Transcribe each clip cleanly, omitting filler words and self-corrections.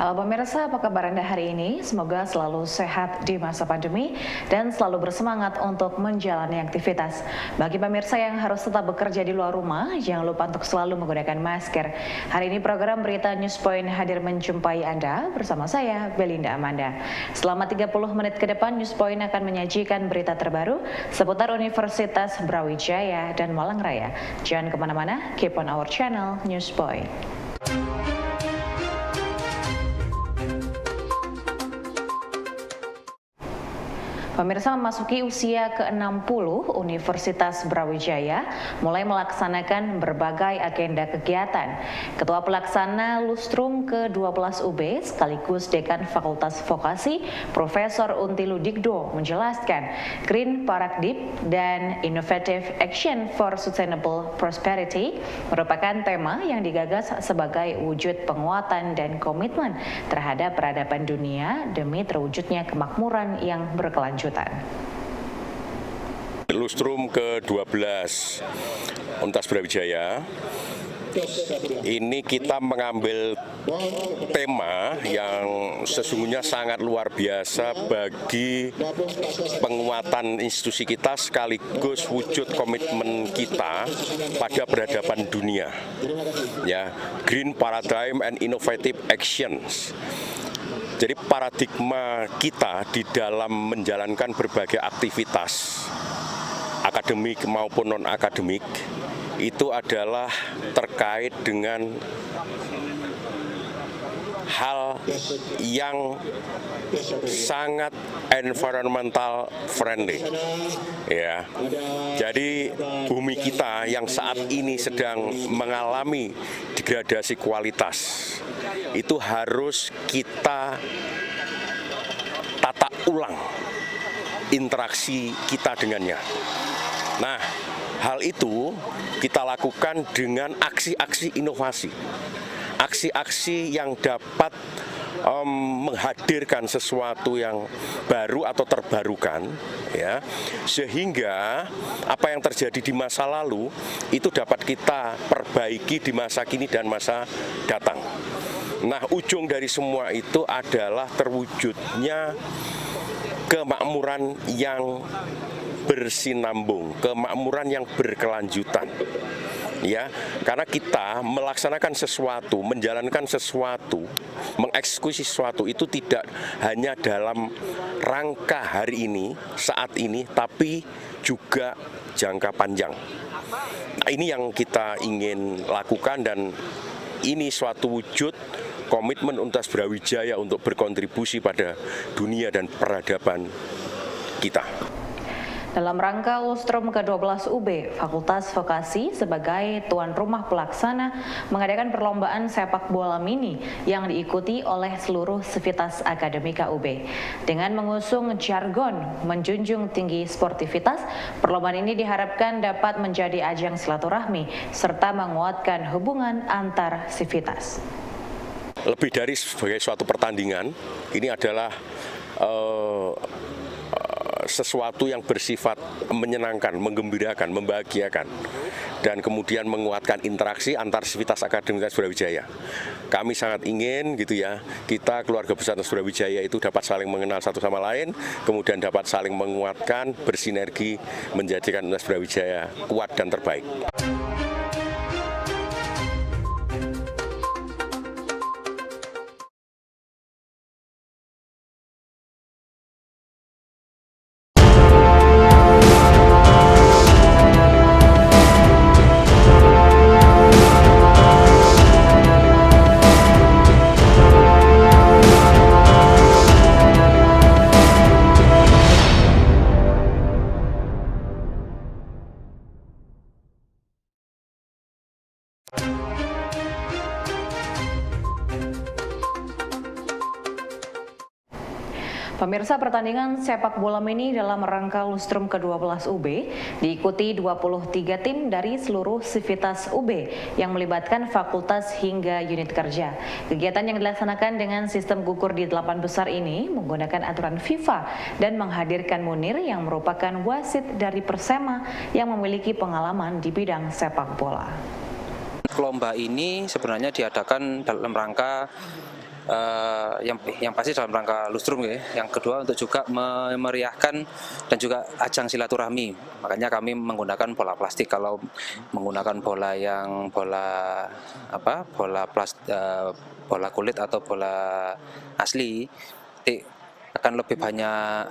Halo pemirsa, apa kabar Anda hari ini? Semoga selalu sehat di masa pandemi dan selalu bersemangat untuk menjalani aktivitas. Bagi pemirsa yang harus tetap bekerja di luar rumah, jangan lupa untuk selalu menggunakan masker. Hari ini program Berita Newspoint hadir menjumpai Anda bersama saya, Belinda Amanda. Selama 30 menit ke depan, Newspoint akan menyajikan berita terbaru seputar Universitas Brawijaya dan Malang Raya. Jangan kemana-mana, keep on our channel Newspoint. Pemirsa, memasuki usia ke-60, Universitas Brawijaya mulai melaksanakan berbagai agenda kegiatan. Ketua Pelaksana Lustrum ke-12 UB sekaligus Dekan Fakultas Vokasi, Profesor Unti Ludikdo menjelaskan Green Paradigm dan Innovative Action for Sustainable Prosperity merupakan tema yang digagas sebagai wujud penguatan dan komitmen terhadap peradaban dunia demi terwujudnya kemakmuran yang berkelanjutan. Lustrum ke-12 Universitas Brawijaya ini kita mengambil tema yang sesungguhnya sangat luar biasa bagi penguatan institusi kita sekaligus wujud komitmen kita pada peradaban dunia. Ya, Green Paradigm and Innovative Actions. Jadi paradigma kita di dalam menjalankan berbagai aktivitas akademik maupun non-akademik itu adalah terkait dengan hal yang sangat environmental friendly, ya. Jadi bumi kita yang saat ini sedang mengalami degradasi kualitas itu harus kita tata ulang interaksi kita dengannya. Nah, hal itu kita lakukan dengan aksi-aksi inovasi. Aksi-aksi yang dapat menghadirkan sesuatu yang baru atau terbarukan, ya, sehingga apa yang terjadi di masa lalu itu dapat kita perbaiki di masa kini dan masa datang. Nah, ujung dari semua itu adalah terwujudnya kemakmuran yang bersinambung, kemakmuran yang berkelanjutan. Ya, karena kita melaksanakan sesuatu, menjalankan sesuatu, mengeksekusi sesuatu itu tidak hanya dalam rangka hari ini, saat ini, tapi juga jangka panjang. Nah, ini yang kita ingin lakukan dan ini suatu wujud komitmen Universitas Brawijaya untuk berkontribusi pada dunia dan peradaban kita. Dalam rangka Lustrum ke-12 UB, Fakultas Vokasi sebagai tuan rumah pelaksana mengadakan perlombaan sepak bola mini yang diikuti oleh seluruh sivitas akademika UB. Dengan mengusung jargon menjunjung tinggi sportivitas, perlombaan ini diharapkan dapat menjadi ajang silaturahmi serta menguatkan hubungan antar sivitas. Lebih dari sebagai suatu pertandingan, ini adalah sesuatu yang bersifat menyenangkan, menggembirakan, membahagiakan, dan kemudian menguatkan interaksi antar sivitas akademik Brawijaya. Kami sangat ingin gitu ya, kita keluarga besar Brawijaya itu dapat saling mengenal satu sama lain, kemudian dapat saling menguatkan, bersinergi menjadikan Universitas Brawijaya kuat dan terbaik. Pemirsa, pertandingan sepak bola mini dalam rangka Lustrum ke-12 UB diikuti 23 tim dari seluruh sivitas UB yang melibatkan fakultas hingga unit kerja. Kegiatan yang dilaksanakan dengan sistem gugur di 8 besar ini menggunakan aturan FIFA dan menghadirkan Munir yang merupakan wasit dari Persema yang memiliki pengalaman di bidang sepak bola. Lomba ini sebenarnya diadakan dalam rangka yang pasti dalam rangka lustrum ya. Yang kedua untuk juga memeriahkan dan juga ajang silaturahmi. Makanya kami menggunakan bola plastik. Kalau menggunakan bola bola kulit atau bola asli, akan lebih banyak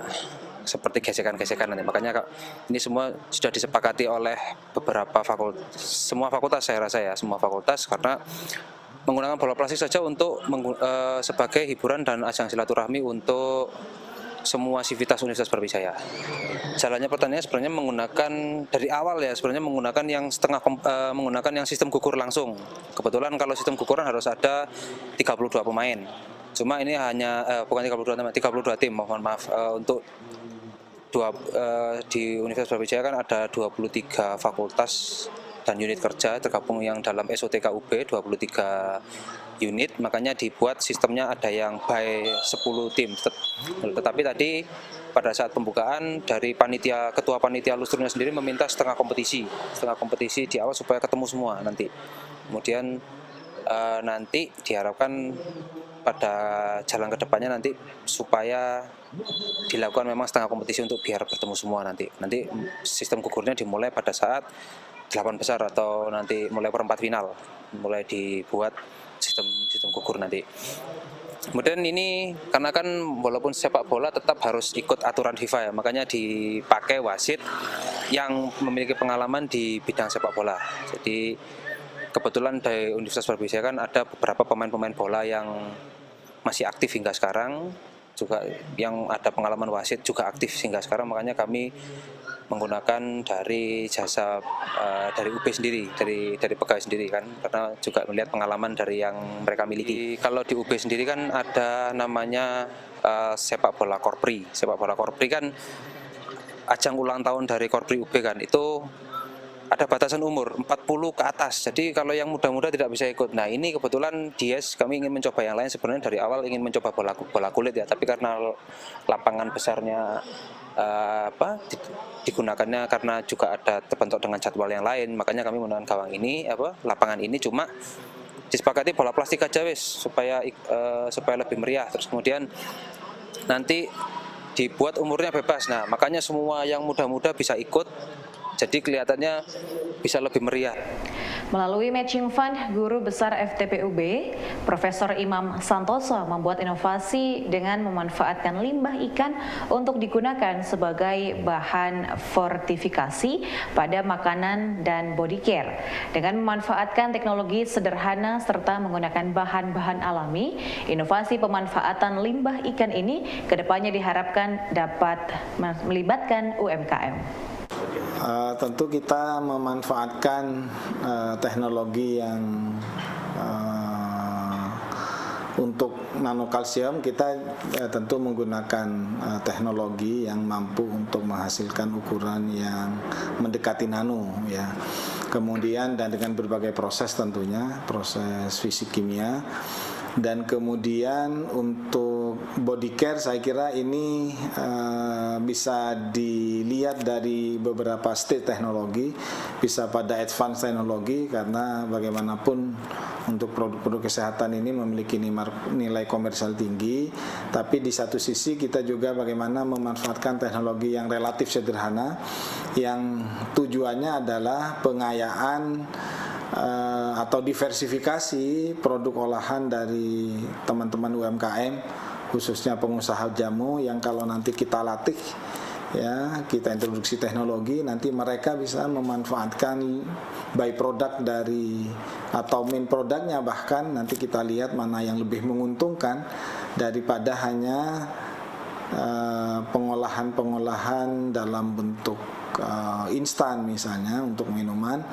seperti gesekan-gesekan nanti. Makanya ini semua sudah disepakati oleh semua fakultas saya rasa ya, semua fakultas, karena menggunakan bola plastik saja untuk sebagai hiburan dan ajang silaturahmi untuk semua sivitas Universitas Brawijaya. Jalannya pertandingan sebenarnya menggunakan dari awal ya, sebenarnya menggunakan yang menggunakan yang sistem gugur langsung. Kebetulan kalau sistem guguran harus ada 32 pemain. Cuma ini hanya bukan 32 tim, mohon maaf. Untuk di Universitas Brawijaya kan ada 23 fakultas dan unit kerja tergabung yang dalam SOTK UB 23 unit, makanya dibuat sistemnya ada yang by 10 tim. Tetapi tadi pada saat pembukaan dari ketua panitia lustrumnya sendiri meminta setengah kompetisi di awal supaya ketemu semua nanti. Kemudian nanti diharapkan pada jalan kedepannya nanti supaya dilakukan memang setengah kompetisi untuk biar bertemu semua nanti. Nanti sistem gugurnya dimulai pada saat 8 besar atau nanti mulai perempat final, mulai dibuat sistem gugur nanti. Kemudian ini karena kan walaupun sepak bola tetap harus ikut aturan FIFA ya, makanya dipakai wasit yang memiliki pengalaman di bidang sepak bola. Jadi kebetulan dari Universitas Brawijaya kan ada beberapa pemain-pemain bola yang masih aktif hingga sekarang, juga yang ada pengalaman wasit juga aktif hingga sekarang, makanya kami menggunakan dari jasa dari UB sendiri, dari pegawai sendiri kan, karena juga melihat pengalaman dari yang mereka miliki. Kalau di UB sendiri kan ada namanya sepak bola Korpri. Sepak bola Korpri kan ajang ulang tahun dari Korpri UB kan, itu ada batasan umur 40 ke atas. Jadi kalau yang muda-muda tidak bisa ikut. Nah, ini kebetulan DS kami ingin mencoba yang lain, sebenarnya dari awal ingin mencoba bola kulit ya, tapi karena lapangan besarnya digunakannya karena juga ada terbentuk dengan jadwal yang lain, makanya kami menggunakan lapangan ini cuma disepakati bola plastik aja wis supaya lebih meriah. Terus kemudian nanti dibuat umurnya bebas. Nah, makanya semua yang muda-muda bisa ikut. Jadi kelihatannya bisa lebih meriah. Melalui matching fund, Guru Besar FTPUB, Profesor Imam Santoso membuat inovasi dengan memanfaatkan limbah ikan untuk digunakan sebagai bahan fortifikasi pada makanan dan body care. Dengan memanfaatkan teknologi sederhana serta menggunakan bahan-bahan alami, inovasi pemanfaatan limbah ikan ini kedepannya diharapkan dapat melibatkan UMKM. Tentu kita memanfaatkan teknologi yang untuk nanokalsium, kita tentu menggunakan teknologi yang mampu untuk menghasilkan ukuran yang mendekati nano ya. Kemudian dan dengan berbagai proses tentunya, proses fisik kimia. Dan kemudian untuk body care saya kira ini bisa dilihat dari beberapa stage teknologi, bisa pada advance teknologi, karena bagaimanapun untuk produk-produk kesehatan ini memiliki nilai komersial tinggi, tapi di satu sisi kita juga bagaimana memanfaatkan teknologi yang relatif sederhana yang tujuannya adalah pengayaan atau diversifikasi produk olahan dari teman-teman UMKM, khususnya pengusaha jamu, yang kalau nanti kita latih ya, kita introduksi teknologi, nanti mereka bisa memanfaatkan by product dari atau main produknya, bahkan nanti kita lihat mana yang lebih menguntungkan daripada hanya pengolahan dalam bentuk instan misalnya untuk minuman,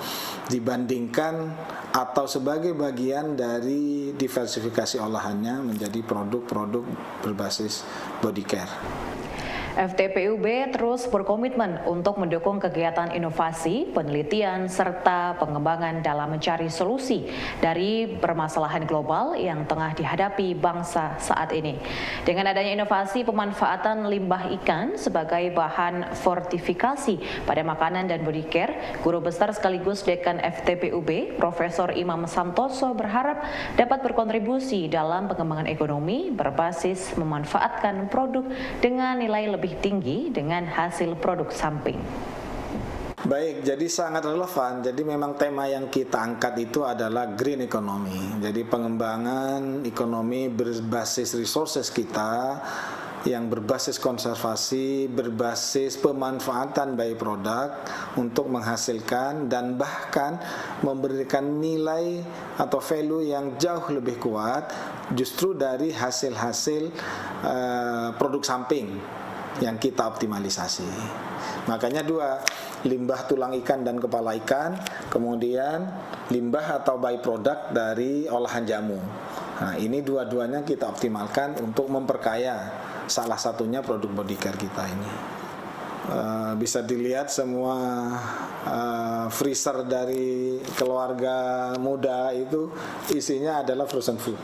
dibandingkan atau sebagai bagian dari diversifikasi olahannya menjadi produk-produk berbasis body care. FTPUB terus berkomitmen untuk mendukung kegiatan inovasi, penelitian, serta pengembangan dalam mencari solusi dari permasalahan global yang tengah dihadapi bangsa saat ini. Dengan adanya inovasi pemanfaatan limbah ikan sebagai bahan fortifikasi pada makanan dan body care, Guru Besar sekaligus Dekan FTPUB, Profesor Imam Santoso berharap dapat berkontribusi dalam pengembangan ekonomi berbasis memanfaatkan produk dengan nilai lebih tinggi dengan hasil produk samping. Baik, jadi sangat relevan. Jadi memang tema yang kita angkat itu adalah green economy. Jadi pengembangan ekonomi berbasis resources kita yang berbasis konservasi, berbasis pemanfaatan byproduct untuk menghasilkan dan bahkan memberikan nilai atau value yang jauh lebih kuat justru dari hasil-hasil produk samping yang kita optimalisasi. Makanya dua, limbah tulang ikan dan kepala ikan, kemudian limbah atau byproduct dari olahan jamu. Nah, ini dua-duanya kita optimalkan untuk memperkaya salah satunya produk body care kita ini. Bisa dilihat semua freezer dari keluarga muda itu isinya adalah frozen food.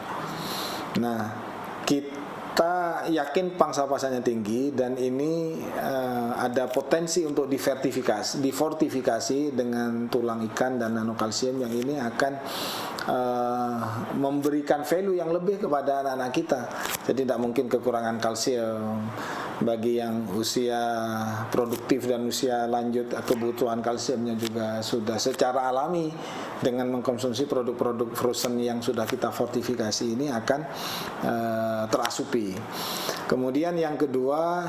Nah, kita yakin pangsa pasarnya tinggi dan ini ada potensi untuk difortifikasi dengan tulang ikan dan nanokalsium yang ini akan memberikan value yang lebih kepada anak-anak kita. Jadi tidak mungkin kekurangan kalsium. Bagi yang usia produktif dan usia lanjut, kebutuhan kalsiumnya juga sudah secara alami dengan mengkonsumsi produk-produk frozen yang sudah kita fortifikasi ini akan terasupi. Kemudian yang kedua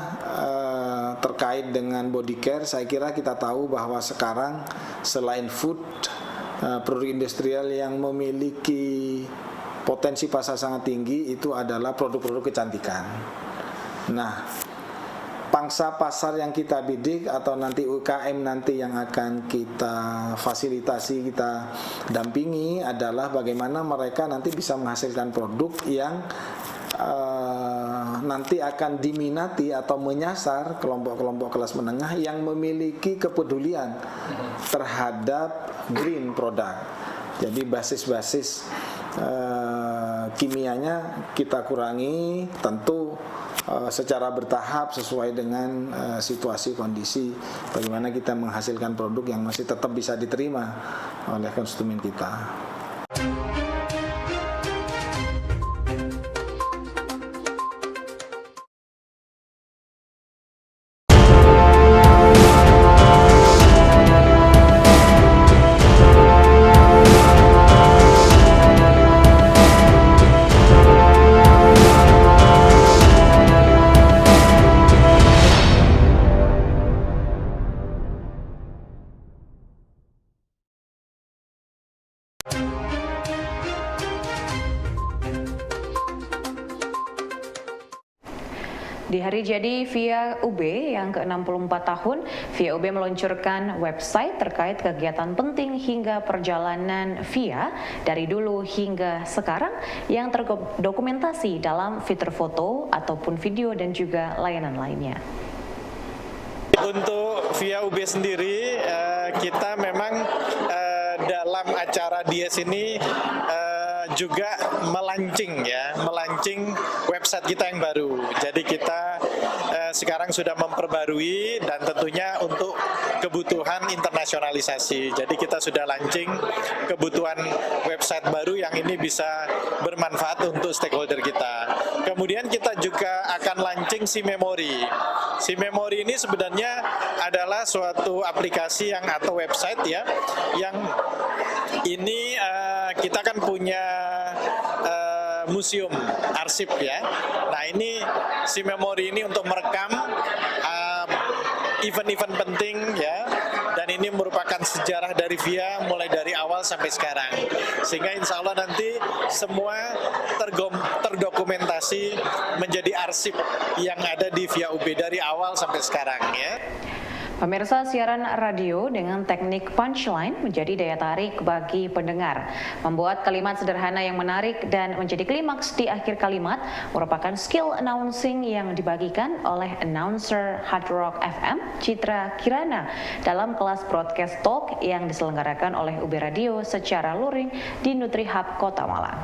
terkait dengan body care, saya kira kita tahu bahwa sekarang selain food, produk industrial yang memiliki potensi pasar sangat tinggi itu adalah produk-produk kecantikan. Nah, pangsa pasar yang kita bidik atau nanti UKM nanti yang akan kita fasilitasi, kita dampingi adalah bagaimana mereka nanti bisa menghasilkan produk yang nanti akan diminati atau menyasar kelompok-kelompok kelas menengah yang memiliki kepedulian terhadap green product. Jadi basis-basis kimianya kita kurangi, tentu secara bertahap sesuai dengan situasi kondisi bagaimana kita menghasilkan produk yang masih tetap bisa diterima oleh konsumen kita. Di hari jadi VIA UB yang ke-64 tahun, VIA UB meluncurkan website terkait kegiatan penting hingga perjalanan VIA dari dulu hingga sekarang yang terdokumentasi dalam fitur foto ataupun video dan juga layanan lainnya. Untuk VIA UB sendiri, kita memang dalam acara DIES ini juga melaunching website kita yang baru. Jadi kita sekarang sudah memperbarui dan tentunya untuk kebutuhan internasionalisasi. Jadi kita sudah launching kebutuhan website baru yang ini bisa bermanfaat untuk stakeholder kita. Kemudian kita juga akan launching SIMemory. SIMemory ini sebenarnya adalah suatu aplikasi atau website ya, yang ini kita kan punya museum arsip ya. Nah, ini SIMemory ini untuk merekam event-event penting ya, dan ini merupakan sejarah dari VIA mulai dari awal sampai sekarang, sehingga insya Allah nanti semua terdokumentasi menjadi arsip yang ada di VIA UB dari awal sampai sekarang ya. Pemirsa, siaran radio dengan teknik punchline menjadi daya tarik bagi pendengar. Membuat kalimat sederhana yang menarik dan menjadi klimaks di akhir kalimat merupakan skill announcing yang dibagikan oleh announcer Hard Rock FM Citra Kirana dalam kelas broadcast talk yang diselenggarakan oleh UB Radio secara luring di Nutri Hub Kota Malang.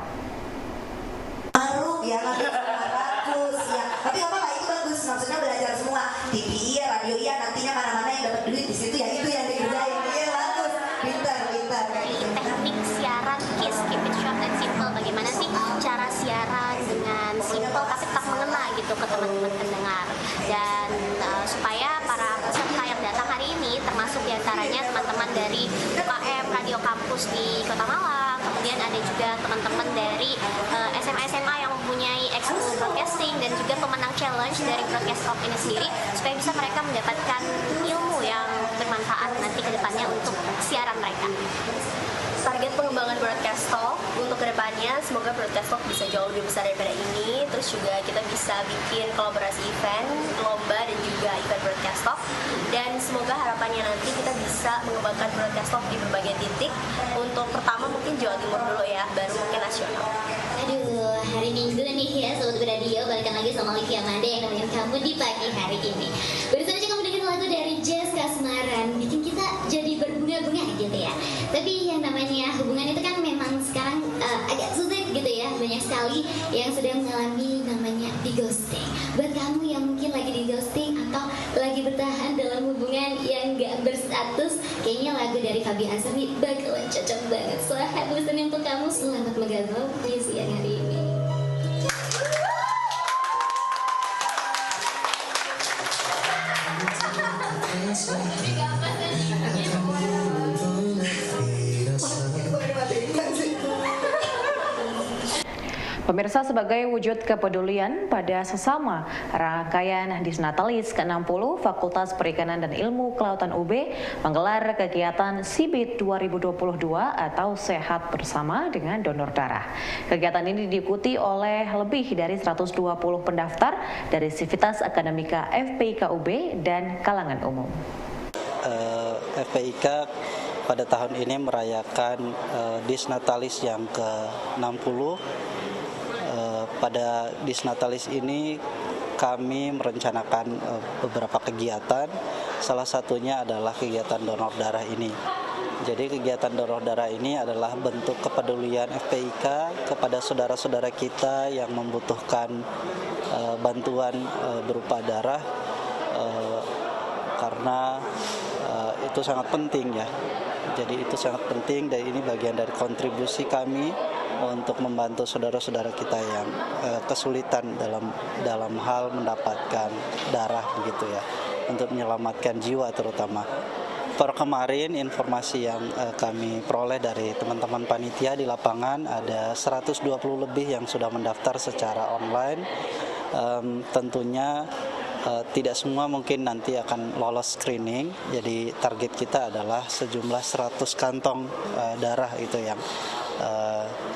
Baru ya, bagus ya. Tapi apa lah, itu bagus, maksudnya belajar semua. TV iya, radio iya, nantinya mana-mana yang dapat duit di situ ya itu yang dikerjain. Iya bagus, pintar kayak gitu. Teknik siaran KISS, keep it short and simple. Bagaimana sih cara siaran dengan simple tapi tetap mengena gitu ke teman-teman pendengar, dan supaya para peserta yang datang hari ini termasuk diantaranya teman-teman dari UKM Radio Kampus di Kota Malang, kemudian ada juga teman-teman dari SMA yang mempunyai ekskul broadcasting dan juga pemenang challenge dari broadcast talk ini sendiri, supaya bisa mereka mendapatkan ilmu yang bermanfaat nanti ke depannya untuk siaran mereka. Target pengembangan broadcast talk untuk kedepannya, semoga broadcast talk bisa jauh lebih besar daripada ini. Terus juga kita bisa bikin kolaborasi event, lomba dan juga event broadcast talk. Dan semoga harapannya nanti kita bisa mengembangkan broadcast talk di berbagai titik. Untuk pertama mungkin Jawa Timur dulu ya, baru mungkin nasional. Aduh, hari Minggu nih ya Sobat Radio, balikan lagi sama Livi Amanda yang nemenin kamu di pagi hari ini. Barusan aja kamu dengerin lagu dari Jazz Kasmaran, bikin kita jadi berbunga-bunga gitu ya. Tapi yang namanya hubungan itu kan memang sekarang agak sulit gitu ya. Banyak sekali yang sedang mengalami namanya di ghosting. Buat kamu yang mungkin lagi di ghosting atau lagi bertahan dalam hubungan yang gak berstatus, kayaknya lagu dari Fabi Asri bakalan cocok banget. So happy listening untuk kamu, selamat menggalau di siang hari ini. Pemirsa, sebagai wujud kepedulian pada sesama, rangkaian Disnatalis ke-60 Fakultas Perikanan dan Ilmu Kelautan UB menggelar kegiatan SIBIT 2022 atau Sehat Bersama dengan Donor Darah. Kegiatan ini diikuti oleh lebih dari 120 pendaftar dari Sivitas Akademika FPIK UB dan kalangan umum. FPIK pada tahun ini merayakan Disnatalis yang ke-60. Pada Disnatalis ini kami merencanakan beberapa kegiatan, salah satunya adalah kegiatan donor darah ini. Jadi kegiatan donor darah ini adalah bentuk kepedulian FPIK kepada saudara-saudara kita yang membutuhkan bantuan berupa darah, karena itu sangat penting ya. Jadi itu sangat penting dan ini bagian dari kontribusi kami untuk membantu saudara-saudara kita yang kesulitan dalam hal mendapatkan darah begitu ya, untuk menyelamatkan jiwa terutama. Per kemarin informasi yang kami peroleh dari teman-teman panitia di lapangan ada 120 lebih yang sudah mendaftar secara online. Tentunya tidak semua mungkin nanti akan lolos screening, jadi target kita adalah sejumlah 100 kantong darah itu yang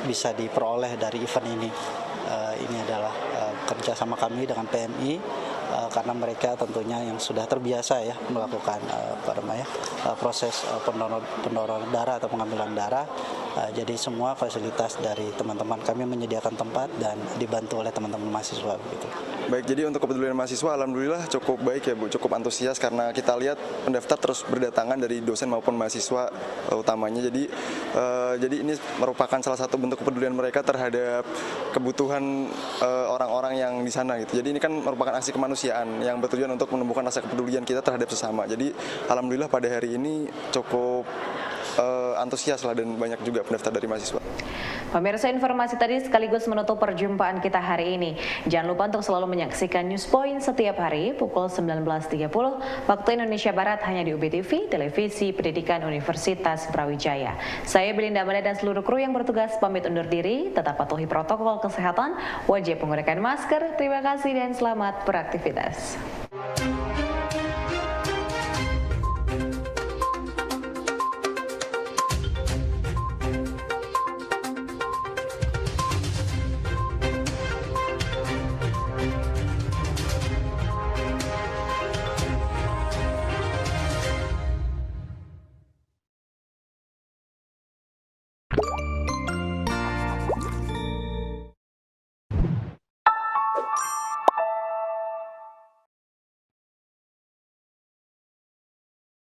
bisa diperoleh dari event ini. Ini adalah kerjasama kami dengan PMI, karena mereka tentunya yang sudah terbiasa ya melakukan proses pendonoran darah atau pengambilan darah. Jadi semua fasilitas dari teman-teman kami menyediakan tempat dan dibantu oleh teman-teman mahasiswa begitu. Baik, jadi untuk kepedulian mahasiswa alhamdulillah cukup baik ya Bu, cukup antusias karena kita lihat pendaftar terus berdatangan dari dosen maupun mahasiswa utamanya. Jadi ini merupakan salah satu bentuk kepedulian mereka terhadap kebutuhan orang-orang yang di sana gitu. Jadi ini kan merupakan aksi kemanusiaan yang bertujuan untuk menumbuhkan rasa kepedulian kita terhadap sesama. Jadi alhamdulillah pada hari ini cukup antusias lah dan banyak juga pendaftar dari mahasiswa. Pemirsa, informasi tadi sekaligus menutup perjumpaan kita hari ini. Jangan lupa untuk selalu menyaksikan News Point setiap hari pukul 19.30 waktu Indonesia Barat hanya di UB TV, Televisi Pendidikan Universitas Brawijaya. Saya Belinda Amanda dan seluruh kru yang bertugas pamit undur diri. Tetap patuhi protokol kesehatan, wajib menggunakan masker. Terima kasih dan selamat beraktivitas.